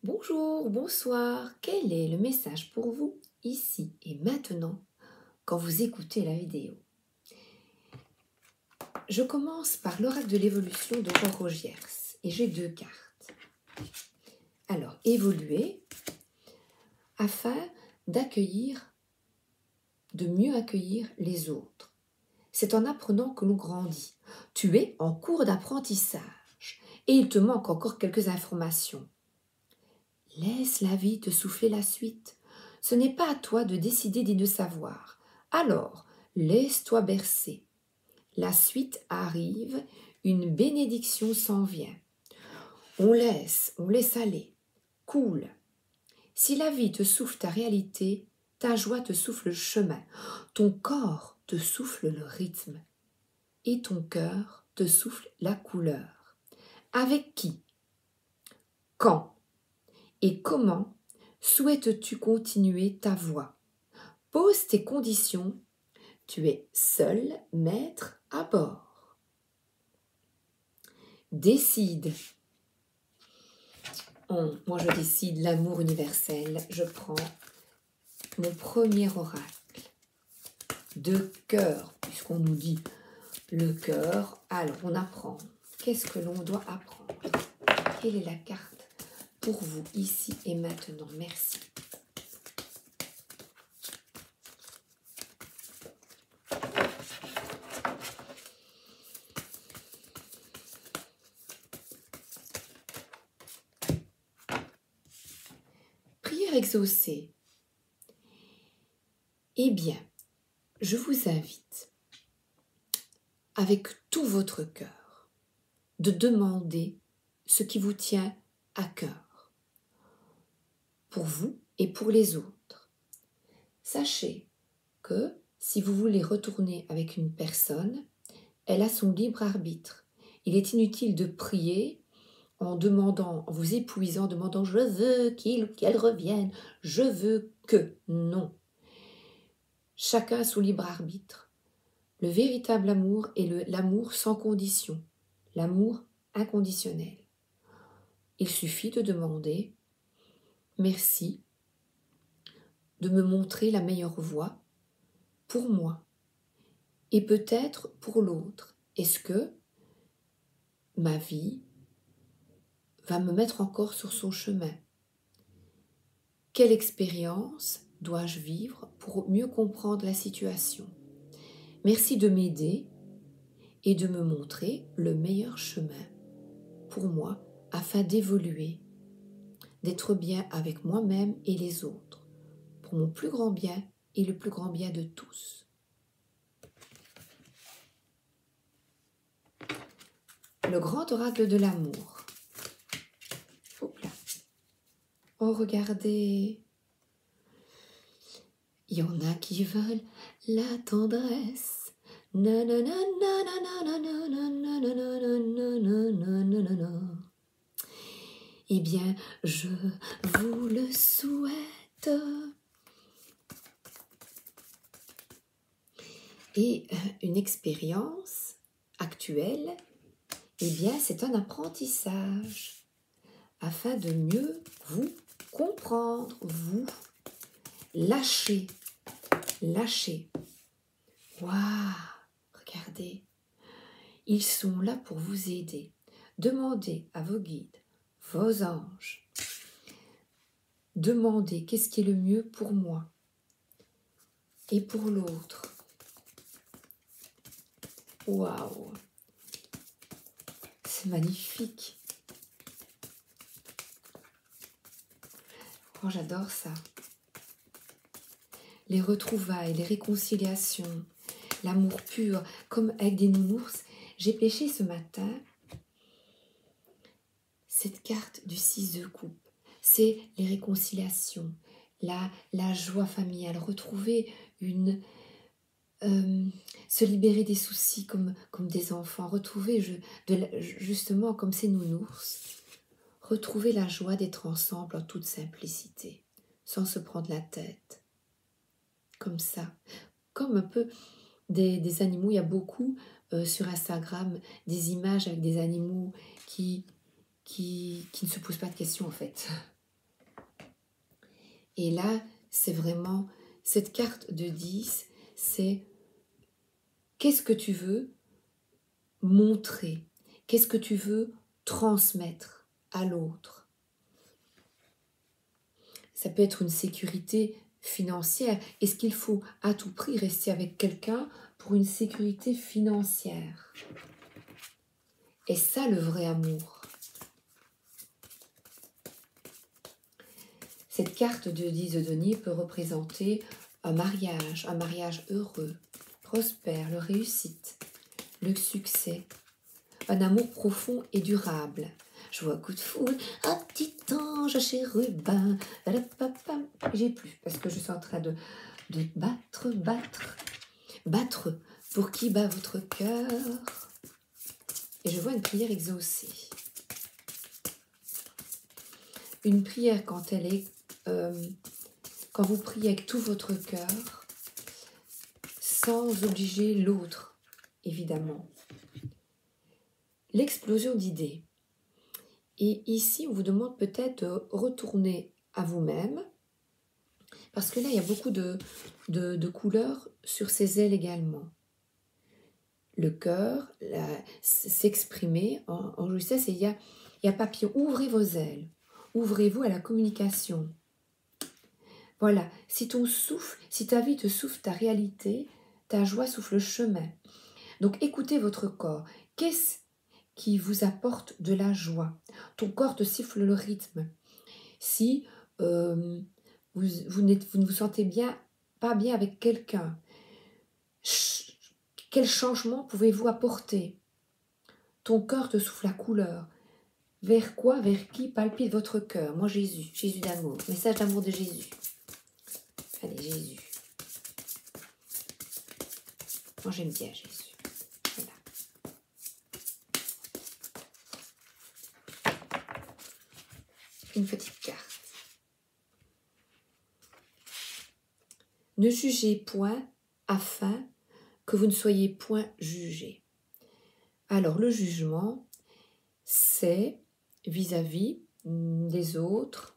Bonjour, bonsoir, quel est le message pour vous ici et maintenant quand vous écoutez la vidéo? Je commence par l'oracle de l'évolution d'Aurore Rogiers et j'ai deux cartes. Alors, évoluer afin d'accueillir, de mieux accueillir les autres. C'est en apprenant que l'on grandit. Tu es en cours d'apprentissage et il te manque encore quelques informations. Laisse la vie te souffler la suite. Ce n'est pas à toi de décider d'y de savoir. Alors, laisse-toi bercer. La suite arrive, une bénédiction s'en vient. On laisse aller. Cool. Si la vie te souffle ta réalité, ta joie te souffle le chemin. Ton corps te souffle le rythme. Et ton cœur te souffle la couleur. Avec qui? Quand? Et comment souhaites-tu continuer ta voie? Pose tes conditions. Tu es seul maître à bord. Décide. Moi, je décide l'amour universel. Je prends mon premier oracle de cœur, puisqu'on nous dit le cœur. Alors, on apprend. Qu'est-ce que l'on doit apprendre? Quelle est la carte pour vous ici et maintenant? Merci. Prière exaucée. Eh bien, je vous invite, avec tout votre cœur, de demander ce qui vous tient à cœur, pour vous et pour les autres. Sachez que si vous voulez retourner avec une personne, elle a son libre arbitre. Il est inutile de prier en demandant, en vous épuisant, en demandant « je veux qu'il ou qu'elle revienne, je veux que ». Non. Chacun a son libre arbitre. Le véritable amour est l'amour sans condition, l'amour inconditionnel. Il suffit de demander « merci » de me montrer la meilleure voie pour moi et peut-être pour l'autre. Est-ce que ma vie va me mettre encore sur son chemin? Quelle expérience dois-je vivre pour mieux comprendre la situation? Merci de m'aider et de me montrer le meilleur chemin pour moi afin d'évoluer, d'être bien avec moi-même et les autres, pour mon plus grand bien et le plus grand bien de tous. Le grand oracle de l'amour. Hop là. Oh, regardez. Il y en a qui veulent la tendresse. Eh bien, je vous le souhaite. Et une expérience actuelle, eh bien, c'est un apprentissage afin de mieux vous comprendre, vous lâcher. Waouh, regardez, ils sont là pour vous aider. Demandez à vos guides, vos anges. Demandez qu'est-ce qui est le mieux pour moi et pour l'autre. Waouh, c'est magnifique. Oh, j'adore ça. Les retrouvailles, les réconciliations, l'amour pur, comme avec des nounours. J'ai pêché ce matin cette carte du 6 de coupe. C'est les réconciliations, la joie familiale, retrouver se libérer des soucis comme des enfants, retrouver justement comme ces nounours, retrouver la joie d'être ensemble en toute simplicité, sans se prendre la tête, comme ça, comme un peu des animaux. Il y a beaucoup sur Instagram des images avec des animaux qui ne se posent pas de questions en fait. Et là, c'est vraiment, cette carte de 10, c'est qu'est-ce que tu veux montrer? Qu'est-ce que tu veux transmettre à l'autre? Ça peut être une sécurité financière. Est-ce qu'il faut à tout prix rester avec quelqu'un pour une sécurité financière? Est-ce ça le vrai amour? Cette carte de 10 de denier peut représenter un mariage heureux, prospère, la réussite, le succès, un amour profond et durable. Je vois un coup de foudre, un petit ange chérubin, j'ai plus parce que je suis en train de battre. Pour qui bat votre cœur? Et je vois une prière exaucée. Une prière quand elle est, quand vous priez avec tout votre cœur, sans obliger l'autre, évidemment. L'explosion d'idées. Et ici, on vous demande peut-être de retourner à vous-même, parce que là, il y a beaucoup de couleurs sur ces ailes également. Le cœur, s'exprimer en justesse, et il y a papillon. Ouvrez vos ailes, ouvrez-vous à la communication. Voilà, si ton souffle, si ta vie te souffle ta réalité, ta joie souffle le chemin. Donc écoutez votre corps. Qu'est-ce qui vous apporte de la joie? Ton corps te siffle le rythme. Si vous ne vous sentez pas bien avec quelqu'un, quel changement pouvez-vous apporter? Ton cœur te souffle la couleur. Vers quoi, vers qui palpite votre cœur? Moi, Jésus, Jésus d'amour. Message d'amour de Jésus. Allez, Jésus. Moi, j'aime bien Jésus. Voilà. Une petite carte. Ne jugez point afin que vous ne soyez point jugés. Alors, le jugement, c'est vis-à-vis des autres.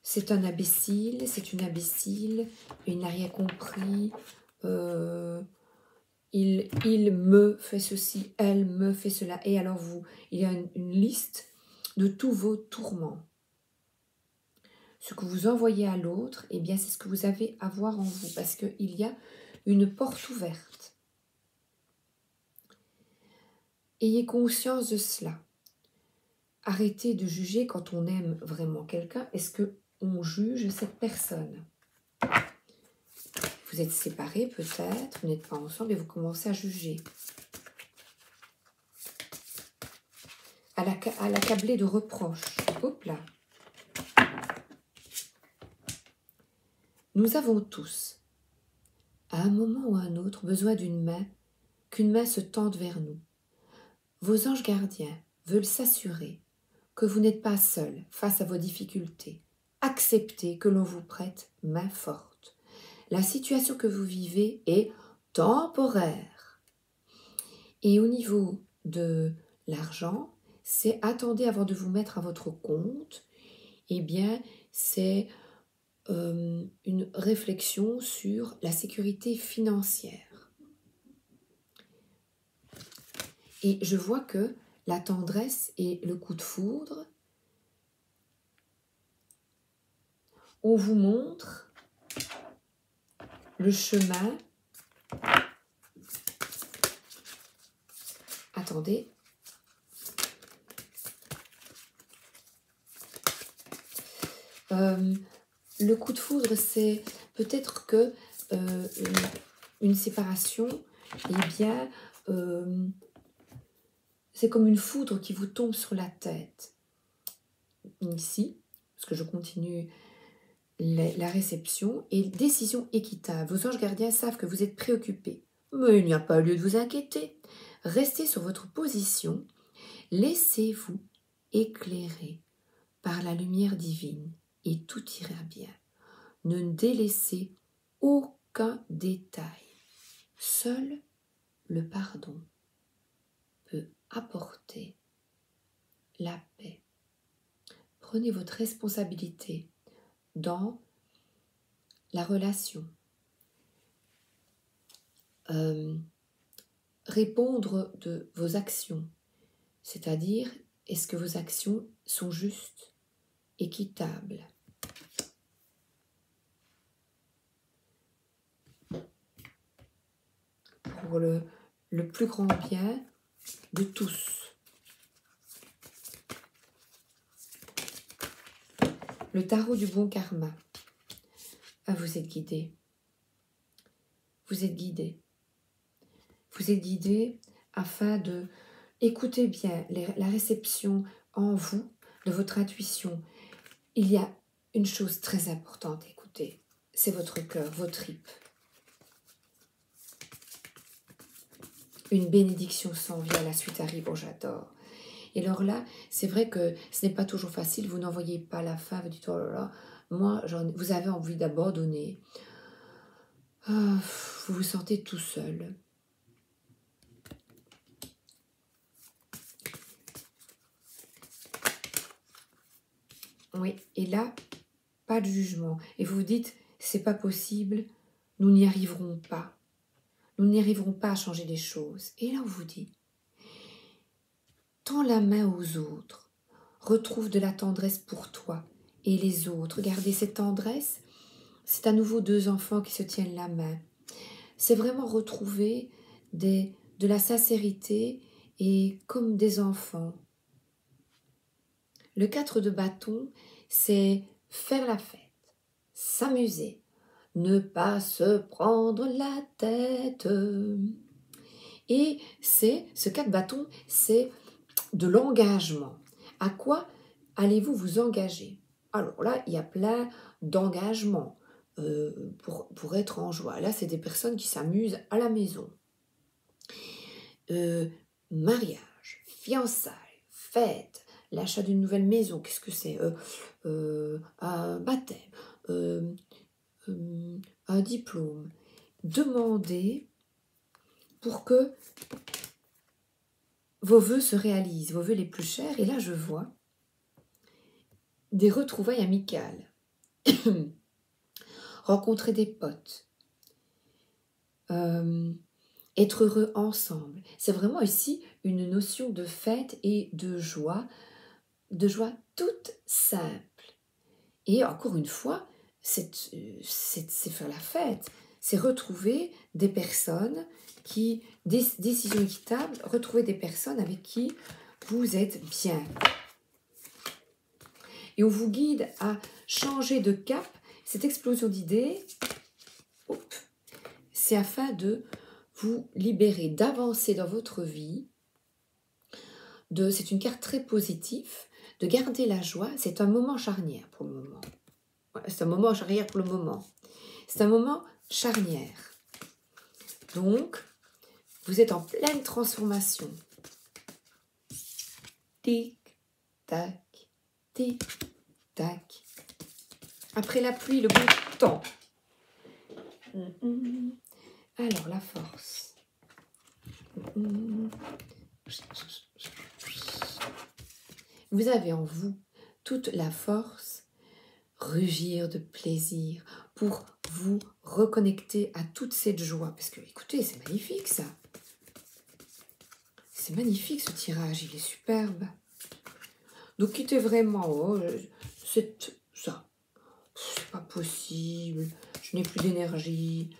C'est un imbécile, c'est une imbécile, il n'a rien compris, il me fait ceci, elle me fait cela. Et alors il y a une liste de tous vos tourments. Ce que vous envoyez à l'autre, eh bien c'est ce que vous avez à voir en vous, parce qu'il y a une porte ouverte. Ayez conscience de cela. Arrêtez de juger quand on aime vraiment quelqu'un. Est-ce qu'on juge cette personne? Vous êtes séparés peut-être, vous n'êtes pas ensemble et vous commencez à juger. À l'accabler de reproches. Hop là. Nous avons tous, à un moment ou à un autre, besoin d'une main, qu'une main se tende vers nous. Vos anges gardiens veulent s'assurer que vous n'êtes pas seul face à vos difficultés. Acceptez que l'on vous prête main forte. La situation que vous vivez est temporaire. Et au niveau de l'argent, c'est attendez avant de vous mettre à votre compte. Eh bien, c'est une réflexion sur la sécurité financière. Et je vois que la tendresse et le coup de foudre, on vous montre le chemin. Attendez. Le coup de foudre, c'est peut-être que une séparation, eh bien, c'est comme une foudre qui vous tombe sur la tête. Ici, parce que je continue la réception, et décision équitable. Vos anges gardiens savent que vous êtes préoccupés. Mais il n'y a pas lieu de vous inquiéter. Restez sur votre position. Laissez-vous éclairer par la lumière divine et tout ira bien. Ne délaissez aucun détail. Seul le pardon peut apporter la paix. prenez votre responsabilité dans la relation. Répondre de vos actions, c'est-à-dire, est-ce que vos actions sont justes, équitables? Pour le plus grand bien de tous. Le tarot du bon karma. Ah, vous êtes guidé. Vous êtes guidé. Vous êtes guidé afin de écouter bien la réception en vous de votre intuition. Il y a une chose très importante à écouter. C'est votre cœur, vos tripes. Une bénédiction s'en vient, la suite arrive, oh j'adore. Et alors là, c'est vrai que ce n'est pas toujours facile, vous n'en voyez pas la fin, vous dites, oh là là, moi, vous avez envie d'abandonner. Vous vous sentez tout seul. Oui, et là, pas de jugement. Et vous vous dites, c'est pas possible, nous n'y arriverons pas. Nous n'y arriverons pas à changer les choses. Et là, on vous dit, tends la main aux autres, retrouve de la tendresse pour toi et les autres. Regardez cette tendresse, c'est à nouveau deux enfants qui se tiennent la main. C'est vraiment retrouver de la sincérité et comme des enfants. Le 4 de bâton, c'est faire la fête, s'amuser, ne pas se prendre la tête. Et ce 4 bâton, c'est de l'engagement. À quoi allez-vous vous engager? Alors là, il y a plein d'engagements pour être en joie. Là, c'est des personnes qui s'amusent à la maison. Mariage, fiançailles, fête, l'achat d'une nouvelle maison, qu'est-ce que c'est? Un baptême, un diplôme. Demandez pour que vos vœux se réalisent, vos vœux les plus chers. Et là, je vois des retrouvailles amicales. Rencontrer des potes. Être heureux ensemble. C'est vraiment ici une notion de fête et de joie toute simple. Et encore une fois, c'est faire la fête. C'est retrouver des personnes qui, décision équitable, retrouver des personnes avec qui vous êtes bien. Et on vous guide à changer de cap. Cette explosion d'idées, c'est afin de vous libérer, d'avancer dans votre vie. C'est une carte très positive, de garder la joie. C'est un moment charnière pour le moment. C'est un moment charnière pour le moment. C'est un moment charnière. Donc, vous êtes en pleine transformation. Tic, tac, tic, tac. Après la pluie, le beau temps. Alors, la force. Vous avez en vous toute la force, rugir de plaisir pour vous reconnecter à toute cette joie. Parce que, écoutez, c'est magnifique ça. C'est magnifique ce tirage, il est superbe. Donc, quittez vraiment, c'est ça. C'est pas possible, je n'ai plus d'énergie.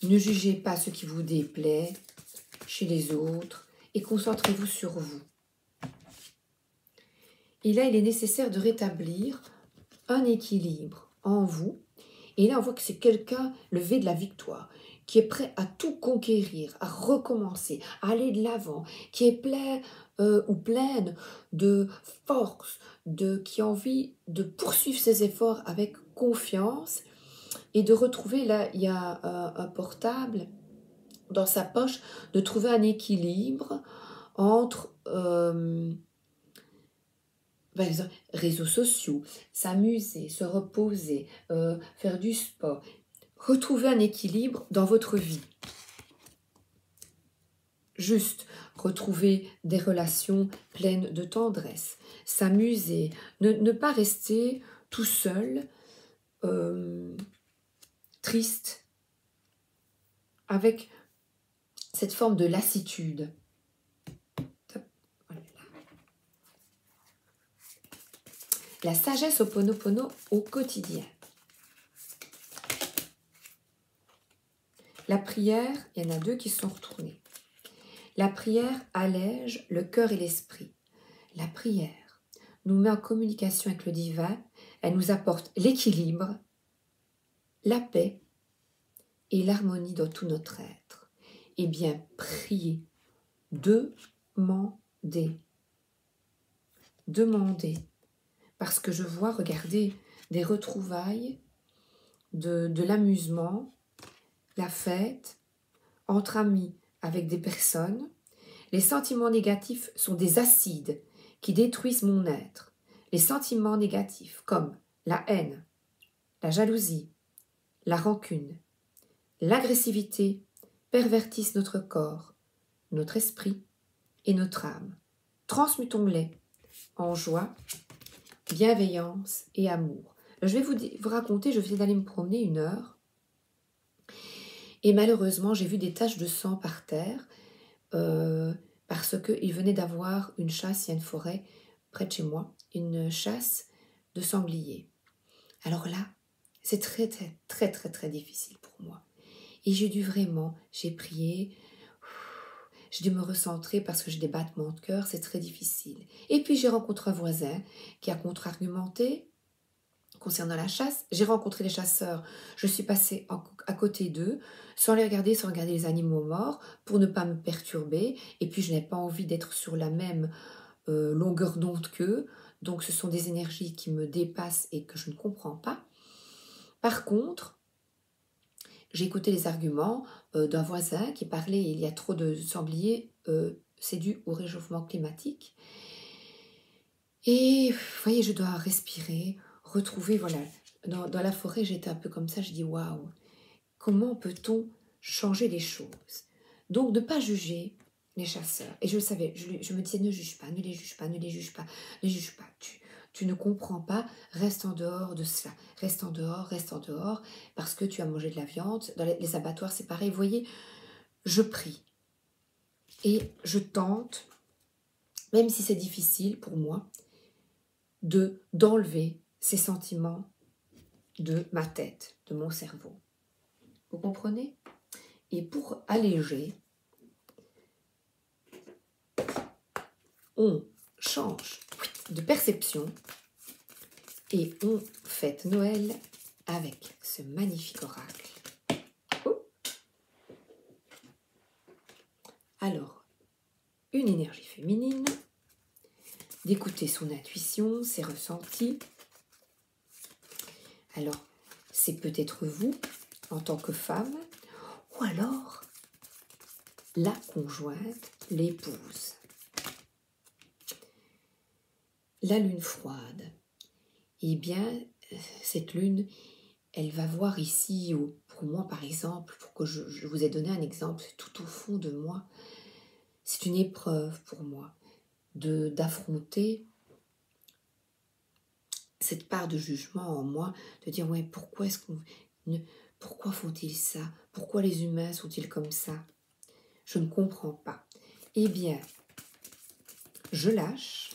Ne jugez pas ce qui vous déplaît chez les autres et concentrez-vous sur vous. Et là, il est nécessaire de rétablir un équilibre en vous. Et là, on voit que c'est quelqu'un, le V de la victoire, qui est prêt à tout conquérir, à recommencer, à aller de l'avant, qui est plein ou pleine de force, qui a envie de poursuivre ses efforts avec confiance et de retrouver, là, il y a un portable dans sa poche, de trouver un équilibre entre par exemple, réseaux sociaux, s'amuser, se reposer, faire du sport. Retrouver un équilibre dans votre vie. juste retrouver des relations pleines de tendresse, s'amuser, ne pas rester tout seul, triste, avec cette forme de lassitude. La sagesse Ho'oponopono au quotidien. La prière, il y en a deux qui sont retournés. La prière allège le cœur et l'esprit. La prière nous met en communication avec le divin, elle nous apporte l'équilibre, la paix et l'harmonie dans tout notre être. Eh bien, priez, demandez, parce que je vois, regardez, des retrouvailles, de l'amusement, la fête, entre amis, avec des personnes. Les sentiments négatifs sont des acides qui détruisent mon être. Les sentiments négatifs comme la haine, la jalousie, la rancune, l'agressivité pervertissent notre corps, notre esprit et notre âme. Transmutons-les en joie, bienveillance et amour. Je vais vous raconter, je viens d'aller me promener 1 heure et malheureusement j'ai vu des taches de sang par terre parce qu'il venait d'avoir une chasse, il y a une forêt près de chez moi, une chasse de sangliers. Alors là, c'est très très très très très difficile pour moi. Et j'ai prié, j'ai dû me recentrer parce que j'ai des battements de cœur, c'est très difficile. Et puis j'ai rencontré un voisin qui a contre-argumenté concernant la chasse. J'ai rencontré les chasseurs, je suis passée à côté d'eux, sans regarder les animaux morts, pour ne pas me perturber. Et puis je n'ai pas envie d'être sur la même longueur d'onde qu'eux. Donc ce sont des énergies qui me dépassent et que je ne comprends pas. Par contre, j'ai écouté les arguments d'un voisin qui parlait il y a trop de sangliers, c'est dû au réchauffement climatique. Et vous voyez, je dois respirer, retrouver, voilà. Dans la forêt, j'étais un peu comme ça, je dis waouh, comment peut-on changer les choses? Donc, ne pas juger les chasseurs. Et je le savais, je me disais ne juge pas, ne les juge pas, ne les juge pas, ne juge pas. Tu ne comprends pas, reste en dehors de cela, reste en dehors, parce que tu as mangé de la viande. Dans les abattoirs, c'est pareil. Vous voyez, je prie et je tente, même si c'est difficile pour moi, d'enlever ces sentiments de ma tête, de mon cerveau. Vous comprenez? Et pour alléger, on change de perception et on fête Noël avec ce magnifique oracle. Oh. Alors, une énergie féminine, d'écouter son intuition, ses ressentis. Alors, c'est peut-être vous, en tant que femme, ou alors la conjointe, l'épouse. La lune froide. Eh bien, cette lune, elle va voir ici, pour moi par exemple, pour que je vous ai donné un exemple, tout au fond de moi, c'est une épreuve pour moi d'affronter cette part de jugement en moi, de dire ouais, pourquoi font-ils ça? Pourquoi les humains sont-ils comme ça? Je ne comprends pas. Eh bien, je lâche,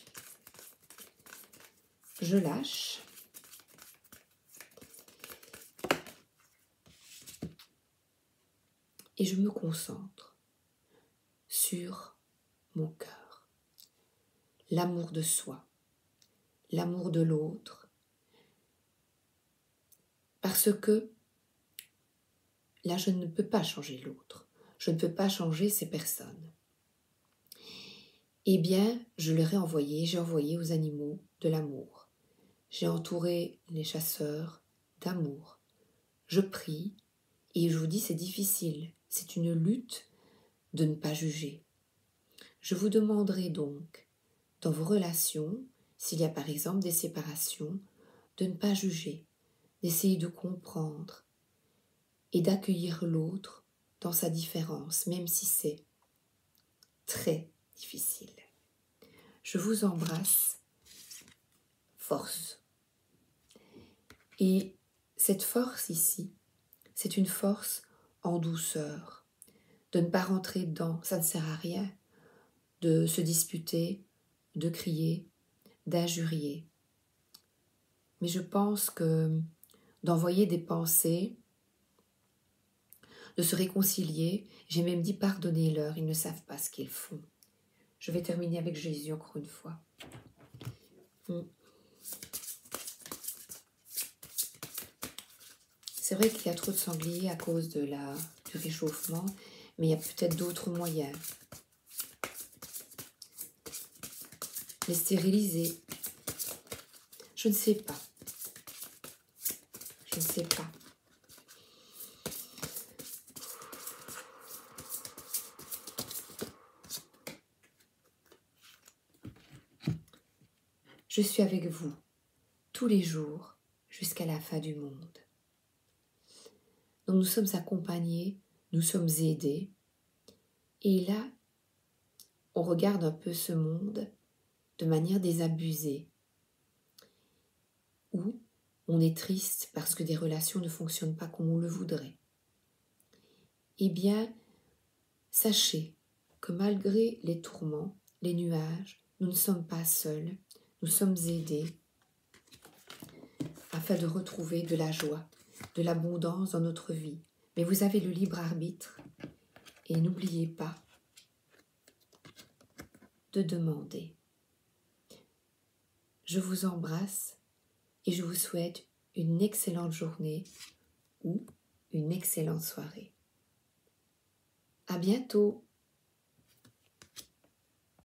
et je me concentre sur mon cœur, l'amour de soi, l'amour de l'autre, parce que là, je ne peux pas changer l'autre, je ne peux pas changer ces personnes. Eh bien, j'ai envoyé aux animaux de l'amour. J'ai entouré les chasseurs d'amour. Je prie et je vous dis, c'est difficile, c'est une lutte de ne pas juger. Je vous demanderai donc, dans vos relations, s'il y a par exemple des séparations, de ne pas juger, d'essayer de comprendre et d'accueillir l'autre dans sa différence, même si c'est très difficile. Je vous embrasse. Force. Et cette force ici, c'est une force en douceur, de ne pas rentrer dedans, ça ne sert à rien, de se disputer, de crier, d'injurier. Mais je pense que d'envoyer des pensées, de se réconcilier, j'ai même dit pardonnez-leur, ils ne savent pas ce qu'ils font. Je vais terminer avec Jésus encore une fois. C'est vrai qu'il y a trop de sangliers à cause du réchauffement, mais il y a peut-être d'autres moyens. Les stériliser. Je ne sais pas. Je ne sais pas. Je suis avec vous tous les jours jusqu'à la fin du monde. Donc nous sommes accompagnés, nous sommes aidés. Et là, on regarde un peu ce monde de manière désabusée. Ou on est triste parce que des relations ne fonctionnent pas comme on le voudrait. Eh bien, sachez que malgré les tourments, les nuages, nous ne sommes pas seuls, nous sommes aidés afin de retrouver de la joie, de l'abondance dans notre vie. Mais vous avez le libre arbitre et n'oubliez pas de demander. Je vous embrasse et je vous souhaite une excellente journée ou une excellente soirée. À bientôt!